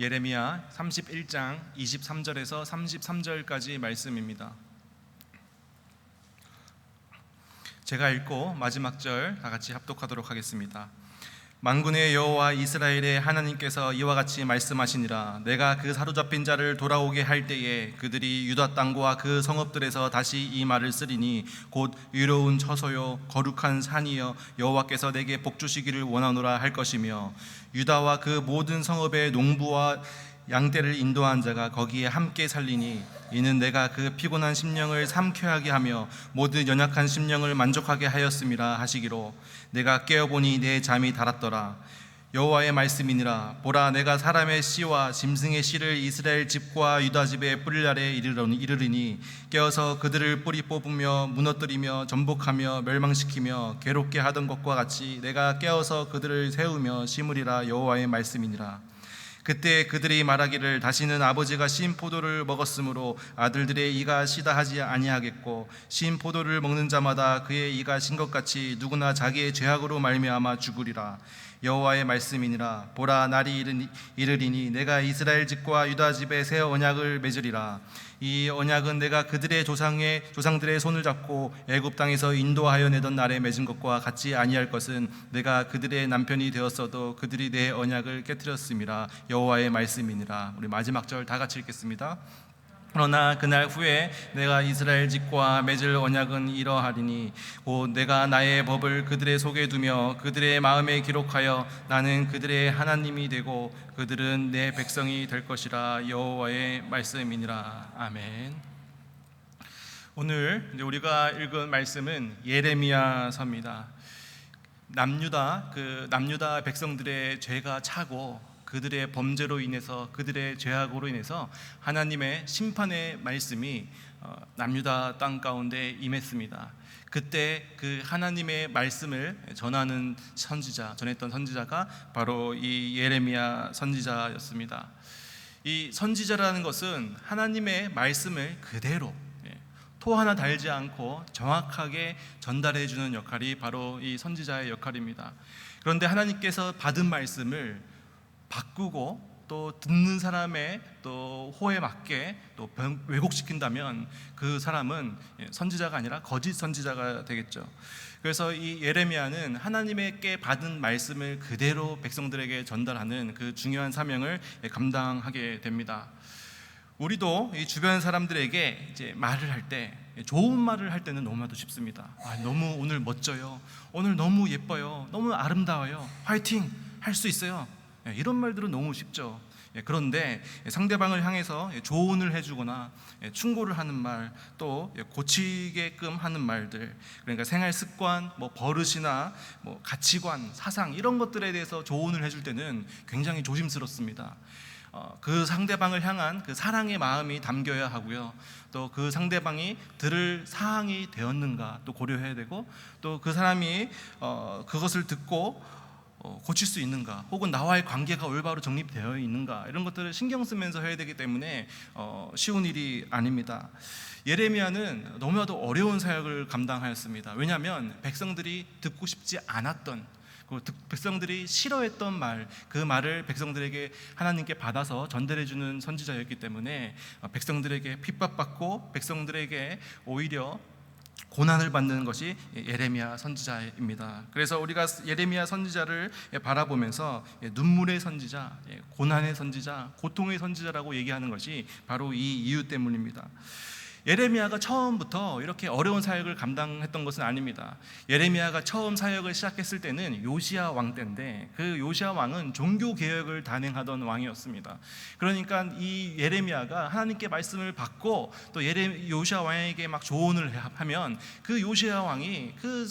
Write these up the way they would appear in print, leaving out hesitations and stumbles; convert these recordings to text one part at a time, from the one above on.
예레미야 31장 23절에서 33절까지 말씀입니다. 제가 읽고 마지막 절 다 같이 합독하도록 하겠습니다. 만군의 여호와 이스라엘의 하나님께서 이와 같이 말씀하시니라. 내가 그 사로잡힌 자를 돌아오게 할 때에 그들이 유다 땅과 그 성읍들에서 다시 이 말을 쓰리니 곧 의로운 처소요 거룩한 산이여 여호와께서 내게 복 주시기를 원하노라 할 것이며, 유다와 그 모든 성읍의 농부와 양떼를 인도한 자가 거기에 함께 살리니 이는 내가 그 피곤한 심령을 삼켜하게 하며 모든 연약한 심령을 만족하게 하였음이라 하시기로, 내가 깨어보니 내 잠이 달았더라. 여호와의 말씀이니라. 보라, 내가 사람의 씨와 짐승의 씨를 이스라엘 집과 유다 집에 뿌릴 날에 이르리니 깨어서 그들을 뿌리 뽑으며 무너뜨리며 전복하며 멸망시키며 괴롭게 하던 것과 같이 내가 깨어서 그들을 세우며 심으리라. 여호와의 말씀이니라. 그때 그들이 말하기를 다시는 아버지가 신 포도를 먹었으므로 아들들의 이가 시다 하지 아니하겠고, 신 포도를 먹는 자마다 그의 이가 신 것 같이 누구나 자기의 죄악으로 말미암아 죽으리라. 여호와의 말씀이니라. 보라, 날이 이르리니 내가 이스라엘 집과 유다 집에 새 언약을 맺으리라. 이 언약은 내가 그들의 조상들의 손을 잡고 애굽 땅에서 인도하여 내던 날에 맺은 것과 같지 아니할 것은 내가 그들의 남편이 되었어도 그들이 내 언약을 깨뜨렸음이라. 여호와의 말씀이니라. 우리 마지막 절 다 같이 읽겠습니다. 그러나 그날 후에 내가 이스라엘 집과 맺을 언약은 이러하리니 곧 내가 나의 법을 그들의 속에 두며 그들의 마음에 기록하여 나는 그들의 하나님이 되고 그들은 내 백성이 될 것이라. 여호와의 말씀이니라. 아멘. 오늘 우리가 읽은 말씀은 예레미야서입니다. 남유다 백성들의 죄가 차고 그들의 범죄로 인해서, 그들의 죄악으로 인해서 하나님의 심판의 말씀이 남유다 땅 가운데 임했습니다. 그때 그 하나님의 말씀을 전했던 선지자가 바로 이 예레미야 선지자였습니다. 이 선지자라는 것은 하나님의 말씀을 그대로 토 하나 달지 않고 정확하게 전달해 주는 역할이 바로 이 선지자의 역할입니다. 그런데 하나님께서 받은 말씀을 바꾸고 또 듣는 사람의 또 호에 맞게 또 왜곡시킨다면 그 사람은 선지자가 아니라 거짓 선지자가 되겠죠. 그래서 이 예레미야는 하나님께 받은 말씀을 그대로 백성들에게 전달하는 그 중요한 사명을 감당하게 됩니다. 우리도 이 주변 사람들에게 이제 말을 할 때, 좋은 말을 할 때는 너무나도 쉽습니다. 너무 오늘 멋져요, 오늘 너무 예뻐요, 너무 아름다워요, 화이팅, 할 수 있어요, 이런 말들은 너무 쉽죠. 그런데 상대방을 향해서 조언을 해주거나 충고를 하는 말, 또 고치게끔 하는 말들, 그러니까 생활 습관, 버릇이나 가치관, 사상 이런 것들에 대해서 조언을 해줄 때는 굉장히 조심스럽습니다. 그 상대방을 향한 그 사랑의 마음이 담겨야 하고요. 또 그 상대방이 들을 사항이 되었는가 또 고려해야 되고, 또 그 사람이 그것을 듣고 고칠 수 있는가, 혹은 나와의 관계가 올바로 정립되어 있는가, 이런 것들을 신경 쓰면서 해야 되기 때문에 쉬운 일이 아닙니다. 예레미야는 너무나도 어려운 사역을 감당하였습니다. 왜냐하면 백성들이 듣고 싶지 않았던, 백성들이 싫어했던 말, 그 말을 백성들에게 하나님께 받아서 전달해주는 선지자였기 때문에 백성들에게 핍박받고 백성들에게 오히려 고난을 받는 것이 예레미야 선지자입니다. 그래서 우리가 예레미야 선지자를 바라보면서 눈물의 선지자, 고난의 선지자, 고통의 선지자라고 얘기하는 것이 바로 이 이유 때문입니다. 예레미야가 처음부터 이렇게 어려운 사역을 감당했던 것은 아닙니다. 예레미야가 처음 사역을 시작했을 때는 요시야 왕 때인데, 그 요시야 왕은 종교 개혁을 단행하던 왕이었습니다. 그러니까 이 예레미야가 하나님께 말씀을 받고 또 요시야 왕에게 막 조언을 하면 그 요시야 왕이 그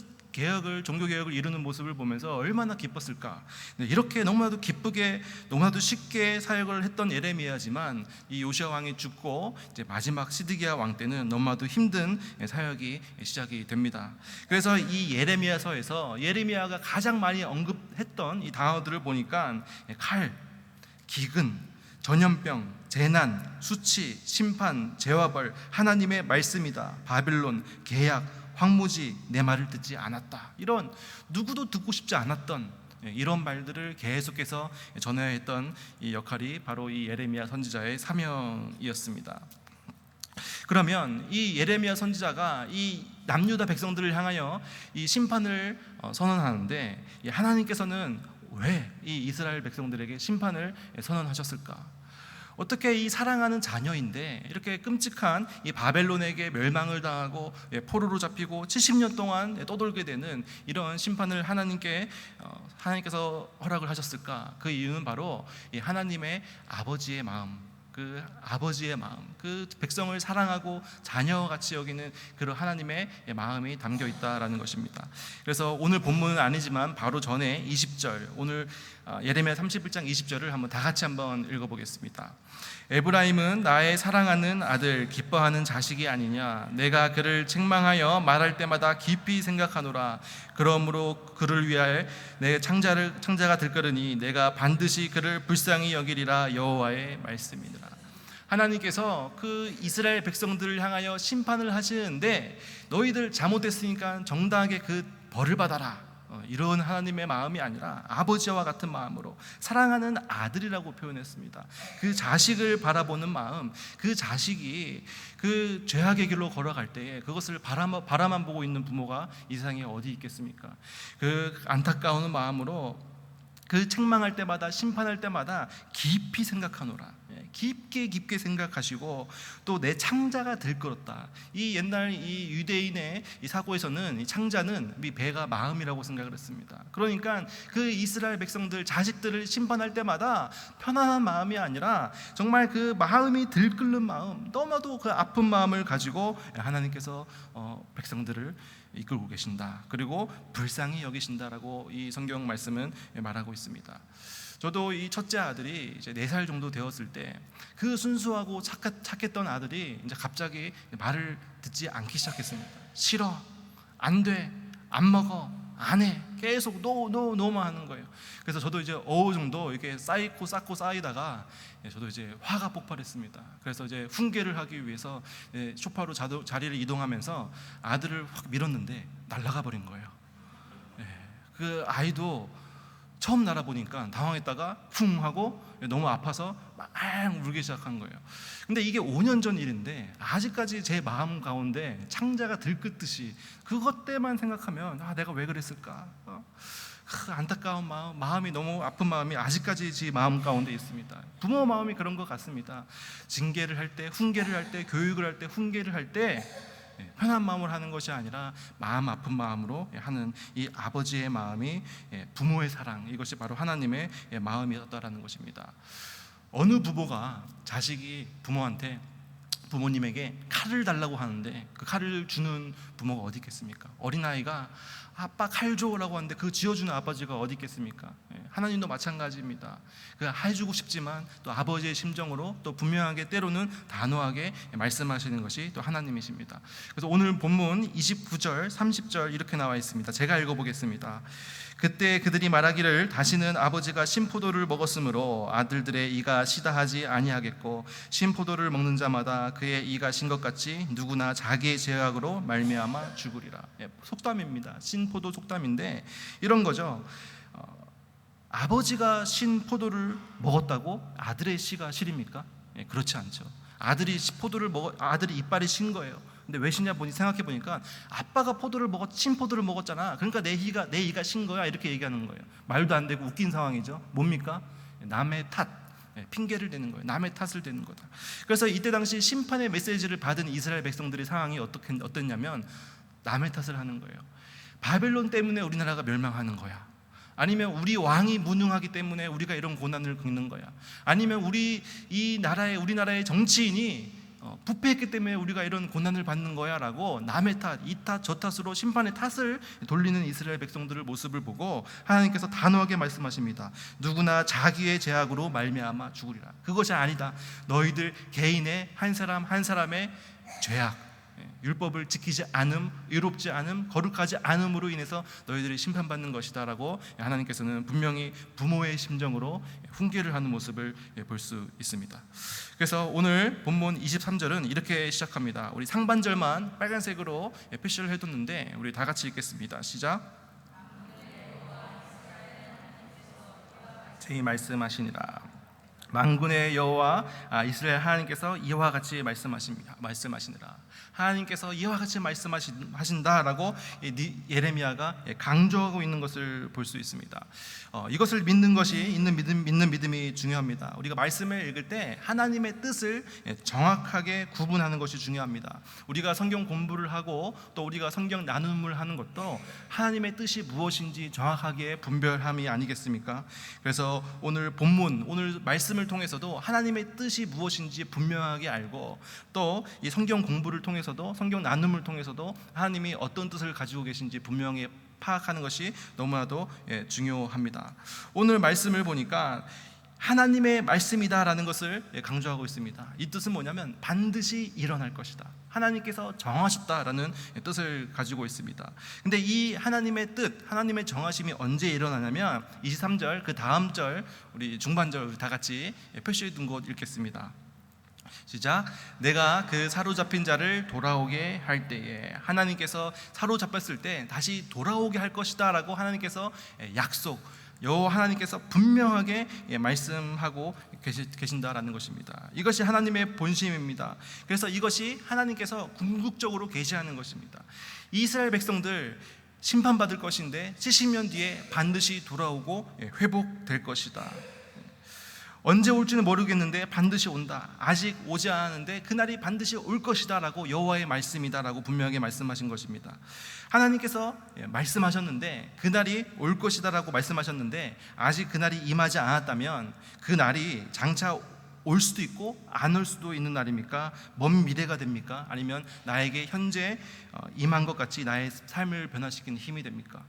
종교 개혁을 이루는 모습을 보면서 얼마나 기뻤을까. 이렇게 너무나도 기쁘게, 너무나도 쉽게 사역을 했던 예레미야지만 이 요시야 왕이 죽고 이제 마지막 시드기야 왕 때는 너무나도 힘든 사역이 시작이 됩니다. 그래서 이 예레미야서에서 예레미야가 가장 많이 언급했던 이 단어들을 보니까 칼, 기근, 전염병, 재난, 수치, 심판, 재화벌, 하나님의 말씀이다, 바빌론, 계약, 황무지, 내 말을 듣지 않았다, 이런 누구도 듣고 싶지 않았던 이런 말들을 계속해서 전해야 했던 이 역할이 바로 이 예레미야 선지자의 사명이었습니다. 그러면 이 예레미야 선지자가 이 남유다 백성들을 향하여 이 심판을 선언하는데, 하나님께서는 왜 이 이스라엘 백성들에게 심판을 선언하셨을까? 어떻게 이 사랑하는 자녀인데 이렇게 끔찍한 이 바벨론에게 멸망을 당하고 포로로 잡히고 70년 동안 떠돌게 되는 이런 심판을 하나님께서 허락을 하셨을까? 그 이유는 바로 이 하나님의 아버지의 마음, 그 백성을 사랑하고 자녀같이 여기는 그런 하나님의 마음이 담겨 있다라는 것입니다. 그래서 오늘 본문은 아니지만 바로 전에 20절, 오늘 예레미야 31장 20절을 한번 다 같이 한번 읽어보겠습니다. 에브라임은 나의 사랑하는 아들, 기뻐하는 자식이 아니냐. 내가 그를 책망하여 말할 때마다 깊이 생각하노라. 그러므로 그를 위하여 내 창자가 들끓으니 내가 반드시 그를 불쌍히 여기리라. 여호와의 말씀이니라. 하나님께서 그 이스라엘 백성들을 향하여 심판을 하시는데, 너희들 잘못했으니까 정당하게 그 벌을 받아라, 이런 하나님의 마음이 아니라 아버지와 같은 마음으로 사랑하는 아들이라고 표현했습니다. 그 자식을 바라보는 마음, 그 자식이 그 죄악의 길로 걸어갈 때에 그것을 바라만 보고 있는 부모가 이 세상에 어디 있겠습니까? 그 안타까운 마음으로 그 책망할 때마다, 심판할 때마다 깊이 생각하노라. 깊게 생각하시고, 또 내 창자가 들끓었다. 이 옛날 이 유대인의 이 사고에서는 이 창자는 이 배가 마음이라고 생각을 했습니다. 그러니까 그 이스라엘 백성들 자식들을 심판할 때마다 편안한 마음이 아니라 정말 그 마음이 들끓는 마음, 너무도 그 아픈 마음을 가지고 하나님께서 백성들을 이끌고 계신다, 그리고 불쌍히 여기신다라고 이 성경 말씀은 말하고 있습니다. 저도 이 첫째 아들이 이제 4살 정도 되었을 때 그 순수하고 착했던 아들이 이제 갑자기 말을 듣지 않기 시작했습니다. 싫어, 안 돼, 안 먹어, 안 해, 계속 노만 하는 거예요. 그래서 저도 이제 어느 정도 이렇게 쌓이다가 저도 이제 화가 폭발했습니다. 그래서 이제 훈계를 하기 위해서 소파로 자리를 이동하면서 아들을 확 밀었는데 날아가 버린 거예요. 그 아이도 처음 날아보니까 당황했다가 쿵 하고 너무 아파서 막 울기 시작한 거예요. 근데 이게 5년 전 일인데 아직까지 제 마음 가운데 창자가 들끓듯이 그것 때만 생각하면 내가 왜 그랬을까? 안타까운 마음이 너무 아픈 마음이 아직까지 제 마음 가운데 있습니다. 부모 마음이 그런 것 같습니다. 징계를 할 때, 훈계를 할 때, 교육을 할 때, 훈계를 할 때 편한 마음으로 하는 것이 아니라 마음 아픈 마음으로 하는 이 아버지의 마음이, 부모의 사랑, 이것이 바로 하나님의 마음이었다라는 것입니다. 어느 부모가 자식이 부모님에게 칼을 달라고 하는데 그 칼을 주는 부모가 어디 있겠습니까? 어린아이가 아빠 칼 줘라고 하는데 그 쥐어주는 아버지가 어디 있겠습니까? 하나님도 마찬가지입니다. 그 해주고 싶지만 또 아버지의 심정으로 또 분명하게, 때로는 단호하게 말씀하시는 것이 또 하나님이십니다. 그래서 오늘 본문 29절 30절 이렇게 나와 있습니다. 제가 읽어보겠습니다. 그때 그들이 말하기를 다시는 아버지가 신포도를 먹었으므로 아들들의 이가 시다하지 아니하겠고, 신포도를 먹는 자마다 그의 이가 신 것 같이 누구나 자기의 죄악으로 말미암아 죽으리라. 속담입니다. 신포도 속담인데 이런 거죠. 아버지가 신 포도를 먹었다고 아들의 씨가 실입니까? 그렇지 않죠. 아들이 이빨이 신 거예요. 근데 왜 신냐 생각해 보니까 아빠가 신 포도를 먹었잖아. 그러니까 내 이가 신 거야, 이렇게 얘기하는 거예요. 말도 안 되고 웃긴 상황이죠. 뭡니까? 남의 탓, 핑계를 대는 거예요. 남의 탓을 대는 거다. 그래서 이때 당시 심판의 메시지를 받은 이스라엘 백성들의 상황이 어땠냐면 남의 탓을 하는 거예요. 바벨론 때문에 우리나라가 멸망하는 거야. 아니면 우리 왕이 무능하기 때문에 우리가 이런 고난을 겪는 거야. 아니면 우리나라의 정치인이 부패했기 때문에 우리가 이런 고난을 받는 거야 라고 남의 탓, 이 탓, 저 탓으로 심판의 탓을 돌리는 이스라엘 백성들의 모습을 보고 하나님께서 단호하게 말씀하십니다. 누구나 자기의 죄악으로 말미암아 죽으리라. 그것이 아니다. 너희들 개인의 한 사람 한 사람의 죄악, 율법을 지키지 않음, 의롭지 않음, 거룩하지 않음으로 인해서 너희들이 심판받는 것이다 라고 하나님께서는 분명히 부모의 심정으로 훈계를 하는 모습을 볼 수 있습니다. 그래서 오늘 본문 23절은 이렇게 시작합니다. 우리 상반절만 빨간색으로 표시를 해뒀는데 우리 다 같이 읽겠습니다. 시작. 자세히 말씀하시니라. 만군의 여호와 이스라엘 하나님께서 이와 같이 말씀하시니라. 하나님께서 이와 같이 말씀하신다라고 예레미야가 강조하고 있는 것을 볼 수 있습니다. 이것을 믿는 것이 믿는 믿음이 중요합니다. 우리가 말씀을 읽을 때 하나님의 뜻을 정확하게 구분하는 것이 중요합니다. 우리가 성경 공부를 하고 또 우리가 성경 나눔을 하는 것도 하나님의 뜻이 무엇인지 정확하게 분별함이 아니겠습니까? 그래서 오늘 본문, 오늘 말씀을 통해서도 하나님의 뜻이 무엇인지 분명하게 알고 또 이 성경 공부를 통해서도 성경 나눔을 통해서도 하나님이 어떤 뜻을 가지고 계신지 분명히 파악하는 것이 너무나도 중요합니다. 오늘 말씀을 보니까 하나님의 말씀이다라는 것을 강조하고 있습니다. 이 뜻은 뭐냐면 반드시 일어날 것이다. 하나님께서 정하셨다라는 뜻을 가지고 있습니다. 근데 이 하나님의 뜻, 하나님의 정하심이 언제 일어나냐면 23절 그 다음 절 우리 중반절 다 같이 표시해 둔 것 읽겠습니다. 시작. 내가 그 사로잡힌 자를 돌아오게 할 때에, 하나님께서 사로잡혔을 때 다시 돌아오게 할 것이다 라고 하나님께서 약속, 여호와 하나님께서 분명하게 말씀하고 계신다라는 것입니다. 이것이 하나님의 본심입니다. 그래서 이것이 하나님께서 궁극적으로 계시하는 것입니다. 이스라엘 백성들 심판받을 것인데 70년 뒤에 반드시 돌아오고 회복될 것이다. 언제 올지는 모르겠는데 반드시 온다. 아직 오지 않았는데 그날이 반드시 올 것이다 라고 여호와의 말씀이다 라고 분명하게 말씀하신 것입니다. 하나님께서 말씀하셨는데 그날이 올 것이다 라고 말씀하셨는데 아직 그날이 임하지 않았다면 그날이 장차 올 수도 있고 안 올 수도 있는 날입니까? 먼 미래가 됩니까? 아니면 나에게 현재 임한 것 같이 나의 삶을 변화시키는 힘이 됩니까?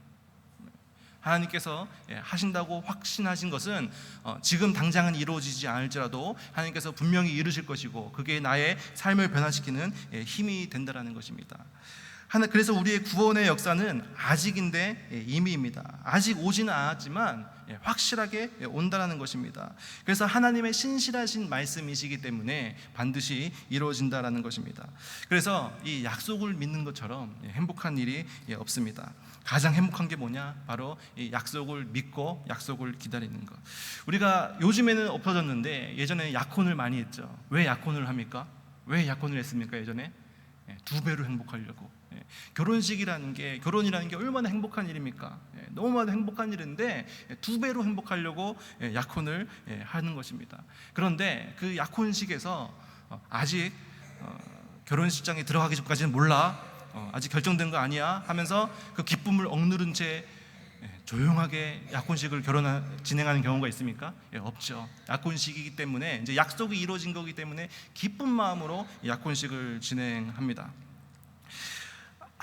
하나님께서 하신다고 확신하신 것은 지금 당장은 이루어지지 않을지라도 하나님께서 분명히 이루실 것이고 그게 나의 삶을 변화시키는 힘이 된다라는 것입니다. 그래서 우리의 구원의 역사는 아직인데 이미입니다. 아직 오지는 않았지만 확실하게 온다라는 것입니다. 그래서 하나님의 신실하신 말씀이시기 때문에 반드시 이루어진다라는 것입니다. 그래서 이 약속을 믿는 것처럼 행복한 일이 없습니다. 가장 행복한 게 뭐냐? 바로 이 약속을 믿고 약속을 기다리는 것. 우리가 요즘에는 없어졌는데 예전에 약혼을 많이 했죠. 왜 약혼을 합니까? 왜 약혼을 했습니까? 예전에 2배로 행복하려고. 결혼이라는 게 얼마나 행복한 일입니까? 너무나도 행복한 일인데 2배로 행복하려고 약혼을 하는 것입니다. 그런데 그 약혼식에서 아직 결혼식장에 들어가기 전까지는 몰라, 아직 결정된 거 아니야 하면서 그 기쁨을 억누른 채 조용하게 약혼식을 진행하는 경우가 있습니까? 없죠. 약혼식이기 때문에 이제 약속이 이루어진 거기 때문에 기쁜 마음으로 약혼식을 진행합니다.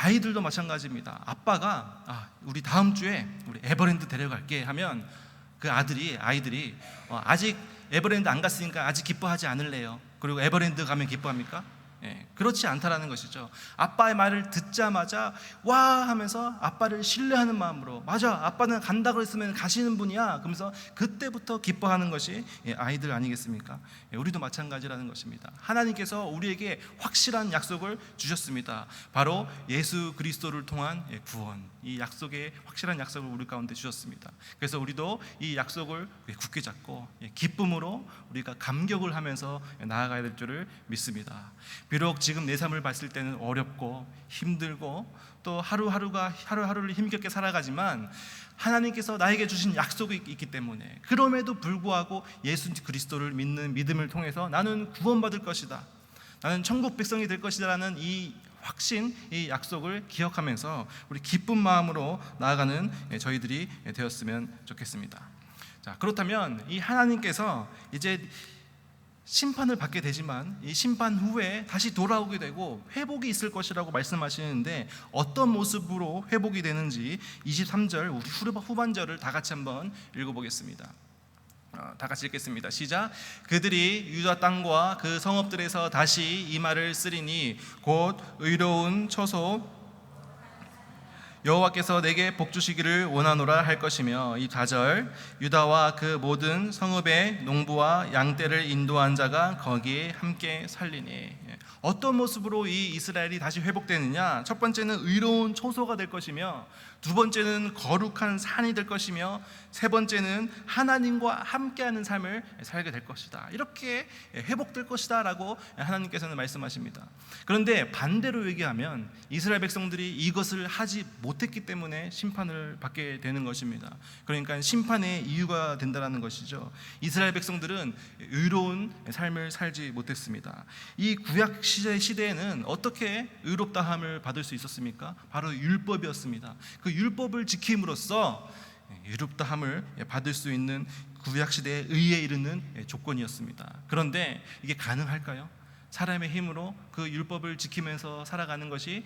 아이들도 마찬가지입니다. 아빠가 우리 다음 주에 우리 에버랜드 데려갈게 하면 그 아이들이 아직 에버랜드 안 갔으니까 아직 기뻐하지 않을래요. 그리고 에버랜드 가면 기뻐합니까? 그렇지 않다라는 것이죠. 아빠의 말을 듣자마자 와 하면서 아빠를 신뢰하는 마음으로, 맞아, 아빠는 간다 그랬으면 가시는 분이야, 그러면서 그때부터 기뻐하는 것이 아이들 아니겠습니까? 우리도 마찬가지라는 것입니다. 하나님께서 우리에게 확실한 약속을 주셨습니다. 바로 예수 그리스도를 통한 구원, 이 약속의 확실한 약속을 우리 가운데 주셨습니다. 그래서 우리도 이 약속을 굳게 잡고 기쁨으로 우리가 감격을 하면서 나아가야 될 줄을 믿습니다. 비록 지금 내 삶을 봤을 때는 어렵고 힘들고 또 하루하루를 힘겹게 살아가지만 하나님께서 나에게 주신 약속이 있기 때문에 그럼에도 불구하고 예수 그리스도를 믿는 믿음을 통해서 나는 구원받을 것이다, 나는 천국 백성이 될 것이다 라는 이 확신, 이 약속을 기억하면서 우리 기쁜 마음으로 나아가는 저희들이 되었으면 좋겠습니다. 자, 그렇다면 이 하나님께서 이제 심판을 받게 되지만 이 심판 후에 다시 돌아오게 되고 회복이 있을 것이라고 말씀하시는데 어떤 모습으로 회복이 되는지 23절 우리 후반절을 다 같이 한번 읽어보겠습니다. 다 같이 읽겠습니다. 시작. 그들이 유다 땅과 그 성읍들에서 다시 이 말을 쓰리니 곧 의로운 처소 여호와께서 내게 복 주시기를 원하노라 할 것이며, 이 4절, 유다와 그 모든 성읍의 농부와 양떼를 인도한 자가 거기에 함께 살리니. 어떤 모습으로 이 이스라엘이 다시 회복되느냐? 첫 번째는 의로운 초소가 될 것이며, 두 번째는 거룩한 산이 될 것이며, 세 번째는 하나님과 함께하는 삶을 살게 될 것이다. 이렇게 회복될 것이다 라고 하나님께서는 말씀하십니다. 그런데 반대로 얘기하면 이스라엘 백성들이 이것을 하지 못했기 때문에 심판을 받게 되는 것입니다. 그러니까 심판의 이유가 된다는 것이죠. 이스라엘 백성들은 의로운 삶을 살지 못했습니다. 이 구약 시대에는 어떻게 의롭다함을 받을 수 있었습니까? 바로 율법이었습니다. 그 율법을 지킴으로써 의롭다함을 받을 수 있는 구약시대의 의에 이르는 조건이었습니다. 그런데 이게 가능할까요? 사람의 힘으로 그 율법을 지키면서 살아가는 것이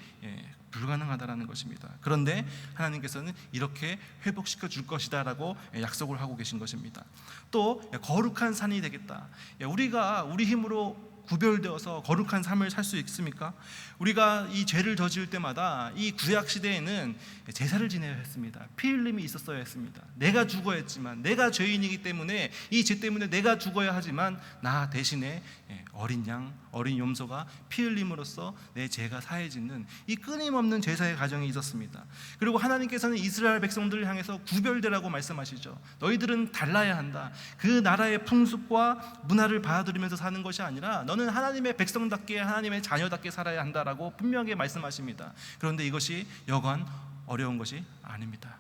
불가능하다라는 것입니다. 그런데 하나님께서는 이렇게 회복시켜 줄 것이다 라고 약속을 하고 계신 것입니다. 또 거룩한 산이 되겠다. 우리가 우리 힘으로 구별되어서 거룩한 삶을 살 수 있습니까? 우리가 이 죄를 저지을 때마다 이 구약 시대에는 제사를 지내야 했습니다. 피 흘림이 있었어야 했습니다. 내가 죽어야 했지만, 내가 죄인이기 때문에 이 죄 때문에 내가 죽어야 하지만, 나 대신에 어린 양, 어린 염소가 피 흘림으로써 내 죄가 사해지는 이 끊임없는 제사의 과정이 있었습니다. 그리고 하나님께서는 이스라엘 백성들을 향해서 구별되라고 말씀하시죠. 너희들은 달라야 한다. 그 나라의 풍습과 문화를 받아들이면서 사는 것이 아니라 너는 하나님의 백성답게, 하나님의 자녀답게 살아야 한다라고 분명히 말씀하십니다. 그런데 이것이 여간 어려운 것이 아닙니다.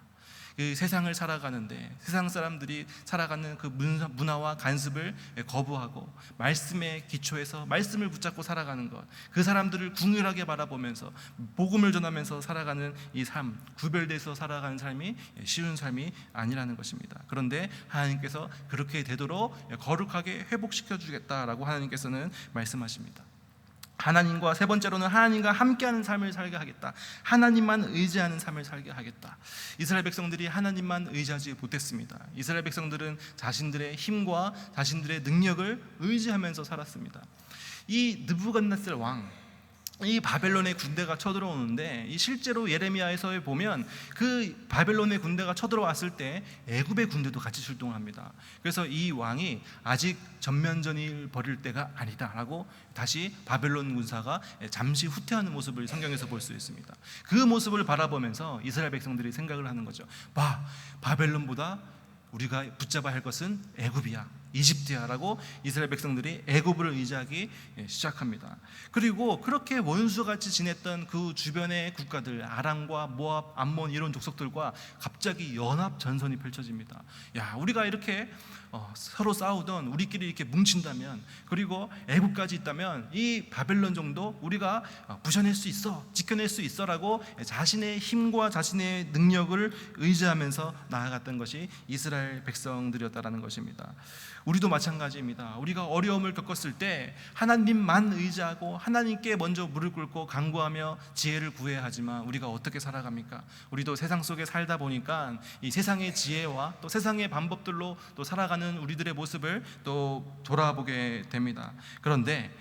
그 세상을 살아가는데 세상 사람들이 살아가는 그 문화와 간습을 거부하고 말씀의 기초에서 말씀을 붙잡고 살아가는 것, 그 사람들을 궁휼하게 바라보면서 복음을 전하면서 살아가는 이 삶, 구별돼서 살아가는 삶이 쉬운 삶이 아니라는 것입니다. 그런데 하나님께서 그렇게 되도록 거룩하게 회복시켜 주겠다라고 하나님께서는 말씀하십니다. 하나님과, 세 번째로는 하나님과 함께하는 삶을 살게 하겠다. 하나님만 의지하는 삶을 살게 하겠다. 이스라엘 백성들이 하나님만 의지하지 못했습니다. 이스라엘 백성들은 자신들의 힘과 자신들의 능력을 의지하면서 살았습니다. 이 느부갓네살 왕, 이 바벨론의 군대가 쳐들어오는데, 이 실제로 예레미야에서 보면 그 바벨론의 군대가 쳐들어왔을 때 애굽의 군대도 같이 출동합니다. 그래서 이 왕이 아직 전면전을 벌일 때가 아니다라고 다시 바벨론 군사가 잠시 후퇴하는 모습을 성경에서 볼 수 있습니다. 그 모습을 바라보면서 이스라엘 백성들이 생각을 하는 거죠. 바벨론보다 우리가 붙잡아야 할 것은 애굽이야, 이집트야라고 이스라엘 백성들이 애굽을 의지하기 시작합니다. 그리고 그렇게 원수같이 지냈던 그 주변의 국가들, 아람과 모압, 암몬 이런 족속들과 갑자기 연합 전선이 펼쳐집니다. 우리가 이렇게 서로 싸우던 우리끼리 이렇게 뭉친다면, 그리고 애국까지 있다면 이 바벨론 정도 우리가 부셔낼 수 있어, 지켜낼 수 있어라고 자신의 힘과 자신의 능력을 의지하면서 나아갔던 것이 이스라엘 백성들이었다라는 것입니다. 우리도 마찬가지입니다. 우리가 어려움을 겪었을 때 하나님만 의지하고 하나님께 먼저 무릎 꿇고 간구하며 지혜를 구해야 하지만 우리가 어떻게 살아갑니까? 우리도 세상 속에 살다 보니까 이 세상의 지혜와 또 세상의 방법들로 또 살아가는 우리들의 모습을 또 돌아보게 됩니다. 그런데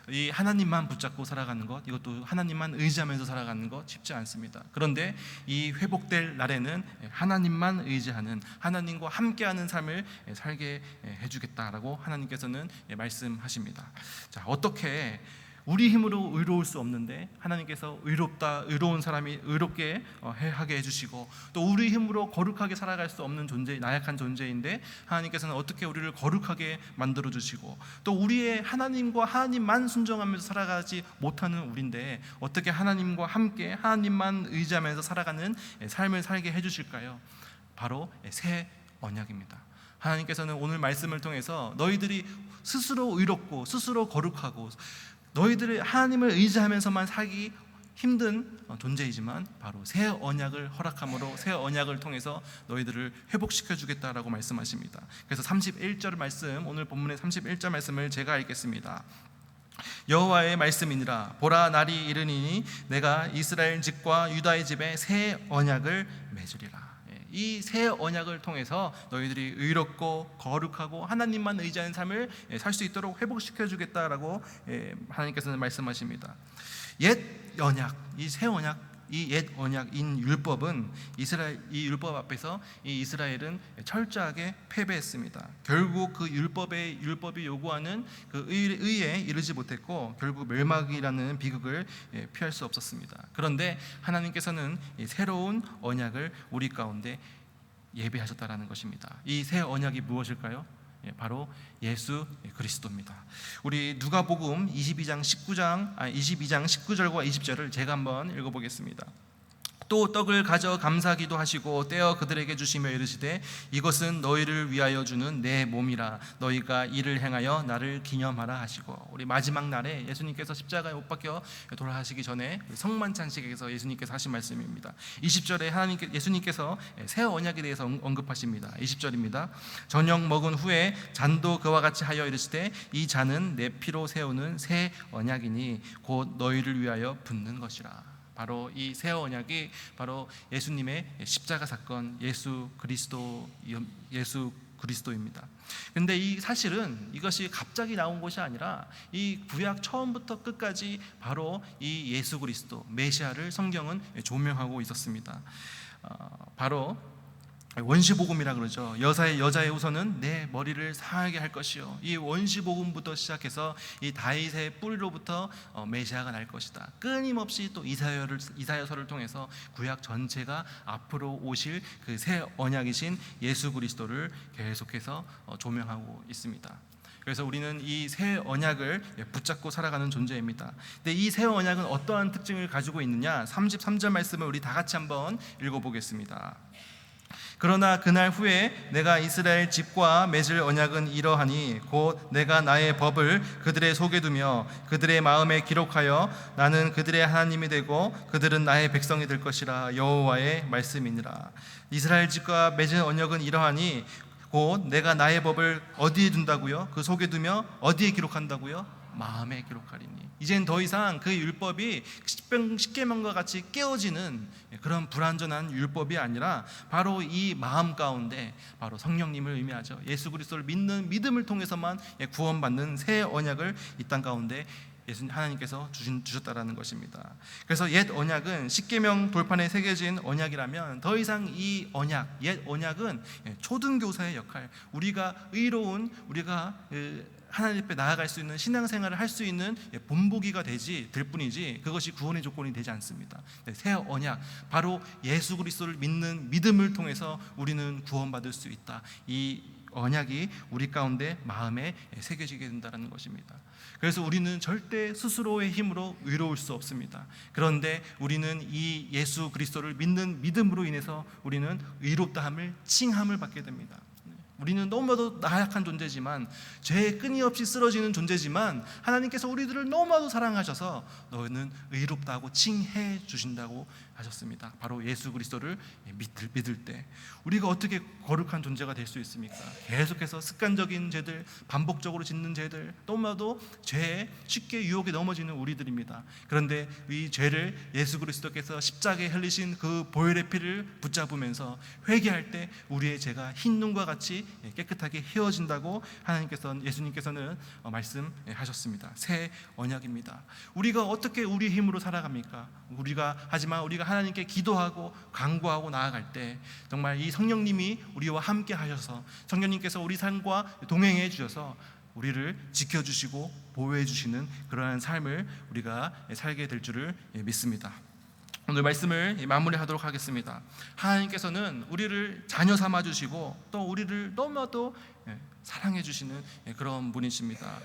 이 하나님만 붙잡고 살아가는 것, 이것도 하나님만 의지하면서 살아가는 것 쉽지 않습니다. 그런데 이 회복될 날에는 하나님만 의지하는, 하나님과 함께하는 삶을 살게 해주겠다라고 하나님께서는 말씀하십니다. 자, 어떻게 우리 힘으로 의로울 수 없는데 하나님께서 의로운 사람이 의롭게 하게 해주시고, 또 우리 힘으로 거룩하게 살아갈 수 없는 존재, 나약한 존재인데 하나님께서는 어떻게 우리를 거룩하게 만들어 주시고, 또 우리의 하나님과 하나님만 순종하면서 살아가지 못하는 우리인데 어떻게 하나님과 함께 하나님만 의지하면서 살아가는 삶을 살게 해주실까요? 바로 새 언약입니다. 하나님께서는 오늘 말씀을 통해서 너희들이 스스로 의롭고 스스로 거룩하고 너희들이 하나님을 의지하면서만 살기 힘든 존재이지만 바로 새 언약을 허락함으로 새 언약을 통해서 너희들을 회복시켜 주겠다라고 말씀하십니다. 그래서 31절 말씀, 오늘 본문의 31절 말씀을 제가 읽겠습니다. 여호와의 말씀이니라. 보라, 날이 이르니니 내가 이스라엘 집과 유다의 집에 새 언약을 맺으리라. 이 새 언약을 통해서 너희들이 의롭고 거룩하고 하나님만 의지하는 삶을 살 수 있도록 회복시켜 주겠다라고 하나님께서는 말씀하십니다. 옛 언약, 이 새 언약, 이 옛 언약인 율법은 이 율법 앞에서 이 이스라엘은 철저하게 패배했습니다. 결국 그 율법이 요구하는 그 의에 이르지 못했고 결국 멸망이라는 비극을 피할 수 없었습니다. 그런데 하나님께서는 이 새로운 언약을 우리 가운데 예배하셨다라는 것입니다. 이 새 언약이 무엇일까요? 바로 예수 그리스도입니다. 우리 누가복음 22장 19절과 20절을 제가 한번 읽어보겠습니다. 또 떡을 가져 감사기도 하시고 떼어 그들에게 주시며 이르시되 이것은 너희를 위하여 주는 내 몸이라 너희가 이를 행하여 나를 기념하라 하시고, 우리 마지막 날에 예수님께서 십자가에 못 박혀 돌아가시기 전에 성만찬식에서 예수님께서 하신 말씀입니다. 20절에 예수님께서 새 언약에 대해서 언급하십니다. 20절입니다. 저녁 먹은 후에 잔도 그와 같이 하여 이르시되 이 잔은 내 피로 세우는 새 언약이니 곧 너희를 위하여 붓는 것이라. 바로 이 새 언약이 바로 예수님의 십자가 사건, 예수 그리스도입니다. 근데 이 사실은 이것이 갑자기 나온 것이 아니라 이 구약 처음부터 끝까지 바로 이 예수 그리스도 메시아를 성경은 조명하고 있었습니다. 바로 원시복음이라 그러죠. 여자의 후손은 내 머리를 상하게 할 것이요. 이 원시복음부터 시작해서 이 다윗의 뿌리로부터 메시아가 날 것이다. 끊임없이 또 이사야서를 통해서 구약 전체가 앞으로 오실 그 새 언약이신 예수 그리스도를 계속해서 조명하고 있습니다. 그래서 우리는 이 새 언약을 붙잡고 살아가는 존재입니다. 근데 이 새 언약은 어떠한 특징을 가지고 있느냐? 33절 말씀을 우리 다 같이 한번 읽어보겠습니다. 그러나 그날 후에 내가 이스라엘 집과 맺을 언약은 이러하니 곧 내가 나의 법을 그들의 속에 두며 그들의 마음에 기록하여 나는 그들의 하나님이 되고 그들은 나의 백성이 될 것이라. 여호와의 말씀이니라. 이스라엘 집과 맺은 언약은 이러하니 곧 내가 나의 법을 어디에 둔다고요? 그 속에 두며 어디에 기록한다고요? 마음에 기록하리니. 이젠 더 이상 그 율법이 십계명과 같이 깨어지는 그런 불완전한 율법이 아니라 바로 이 마음 가운데 바로 성령님을 의미하죠. 예수 그리스도를 믿는 믿음을 통해서만 구원받는 새 언약을 이 땅 가운데 하나님께서 주셨다라는 것입니다. 그래서 옛 언약은 십계명 돌판에 새겨진 언약이라면 더 이상 이 언약, 옛 언약은 초등교사의 역할, 우리가 의로운, 우리가 하나님 앞에 나아갈 수 있는 신앙생활을 할 수 있는 본보기가 될 뿐이지 그것이 구원의 조건이 되지 않습니다. 새 언약, 바로 예수 그리스도를 믿는 믿음을 통해서 우리는 구원받을 수 있다. 이 언약이 우리 가운데 마음에 새겨지게 된다는 것입니다. 그래서 우리는 절대 스스로의 힘으로 의로울 수 없습니다. 그런데 우리는 이 예수 그리스도를 믿는 믿음으로 인해서 우리는 의롭다함을 칭함을 받게 됩니다. 우리는 너무나도 나약한 존재지만, 죄에 끊임없이 쓰러지는 존재지만 하나님께서 우리들을 너무나도 사랑하셔서 너는 의롭다고 칭해 주신다고 하셨습니다. 바로 예수 그리스도를 믿을 때 우리가 어떻게 거룩한 존재가 될 수 있습니까? 계속해서 습관적인 죄들, 반복적으로 짓는 죄들, 너무나도 죄에 쉽게 유혹에 넘어지는 우리들입니다. 그런데 이 죄를 예수 그리스도께서 십자가에 흘리신 그 보혈의 피를 붙잡으면서 회개할 때 우리의 죄가 흰 눈과 같이 깨끗하게 헤어진다고 예수님께서는 말씀하셨습니다. 새 언약입니다. 우리가 어떻게 우리 힘으로 살아갑니까? 하지만 우리가 하나님께 기도하고 간구하고 나아갈 때 정말 이 성령님이 우리와 함께 하셔서, 성령님께서 우리 삶과 동행해 주셔서 우리를 지켜주시고 보호해 주시는 그러한 삶을 우리가 살게 될 줄을 믿습니다. 오늘 말씀을 마무리하도록 하겠습니다. 하나님께서는 우리를 자녀 삼아 주시고 또 우리를 너무나도 사랑해 주시는 그런 분이십니다.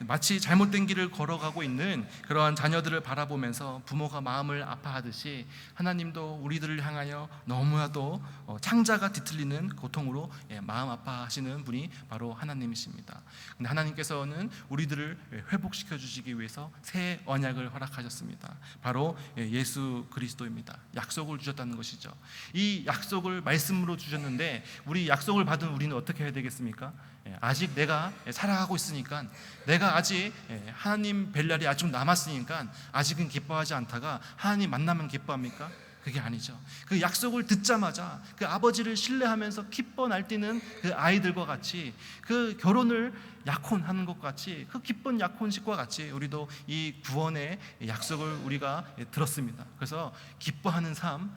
마치 잘못된 길을 걸어가고 있는 그러한 자녀들을 바라보면서 부모가 마음을 아파하듯이 하나님도 우리들을 향하여 너무나도 창자가 뒤틀리는 고통으로 마음 아파하시는 분이 바로 하나님이십니다. 근데 하나님께서는 우리들을 회복시켜 주시기 위해서 새 언약을 허락하셨습니다. 바로 예수 그리스도입니다. 약속을 주셨다는 것이죠. 이 약속을 말씀으로 주셨는데 우리 약속을 받은 우리는 어떻게 해야 되겠습니까? 아직 내가 살아가고 있으니까, 내가 아직 하나님 뵐 날이 아직 남았으니까 아직은 기뻐하지 않다가 하나님 만나면 기뻐합니까? 그게 아니죠. 그 약속을 듣자마자 그 아버지를 신뢰하면서 기뻐 날뛰는 그 아이들과 같이 그 결혼을 약혼하는 것 같이, 그 기쁜 약혼식과 같이 우리도 이 구원의 약속을 우리가 들었습니다. 그래서 기뻐하는 삶,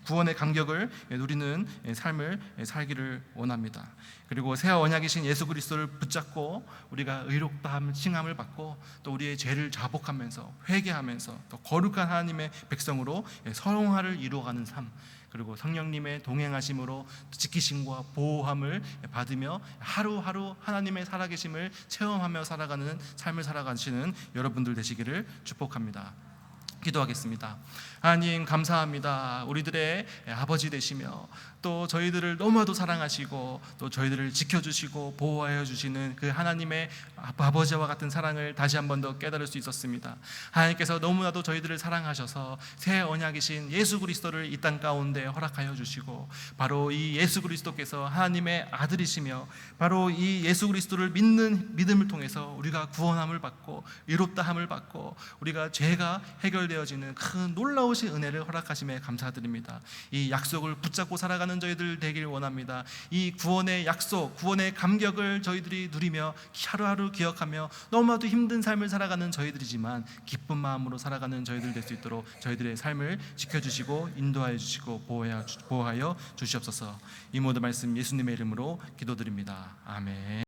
구원의 감격을 누리는 삶을 살기를 원합니다. 그리고 새 언약이신 예수 그리스도를 붙잡고 우리가 의롭다함 칭함을 받고 또 우리의 죄를 자복하면서 회개하면서 또 거룩한 하나님의 백성으로 성화를 이루어가는 삶, 그리고 성령님의 동행하심으로 지키심과 보호함을 받으며 하루하루 하나님의 살아계심을 체험하며 살아가는 삶을 살아가시는 여러분들 되시기를 축복합니다. 기도하겠습니다. 하나님 감사합니다. 우리들의 아버지 되시며 또 저희들을 너무나도 사랑하시고 또 저희들을 지켜주시고 보호하여 주시는 그 하나님의 아버지와 같은 사랑을 다시 한 번 더 깨달을 수 있었습니다. 하나님께서 너무나도 저희들을 사랑하셔서 새 언약이신 예수 그리스도를 이 땅 가운데 허락하여 주시고 바로 이 예수 그리스도께서 하나님의 아들이시며 바로 이 예수 그리스도를 믿는 믿음을 통해서 우리가 구원함을 받고 의롭다함을 받고 우리가 죄가 해결되어지는 큰 놀라우신 은혜를 허락하심에 감사드립니다. 이 약속을 붙잡고 살아가는 저희들 되길 원합니다. 이 구원의 약속, 구원의 감격을 저희들이 누리며 하루하루 기억하며 너무나도 힘든 삶을 살아가는 저희들이지만 기쁜 마음으로 살아가는 저희들 될 수 있도록 저희들의 삶을 지켜주시고 인도하여 주시고 보호하여 주시옵소서. 이 모든 말씀 예수님의 이름으로 기도드립니다. 아멘.